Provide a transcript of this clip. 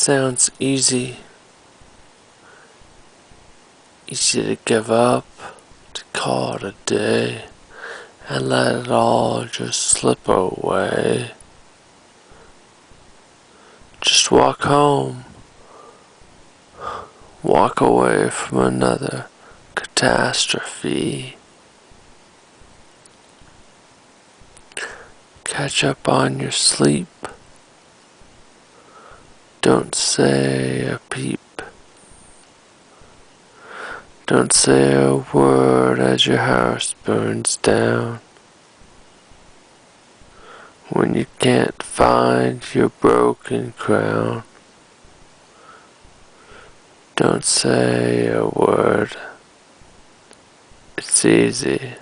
sounds easy. Easy to give up, to call it a day, and let it all just slip away. Just walk home. Walk away from another catastrophe. Catch up on your sleep. Don't say a peep. Don't say a word as your house burns down. When you can't find your broken crown, don't say a word. It's easy.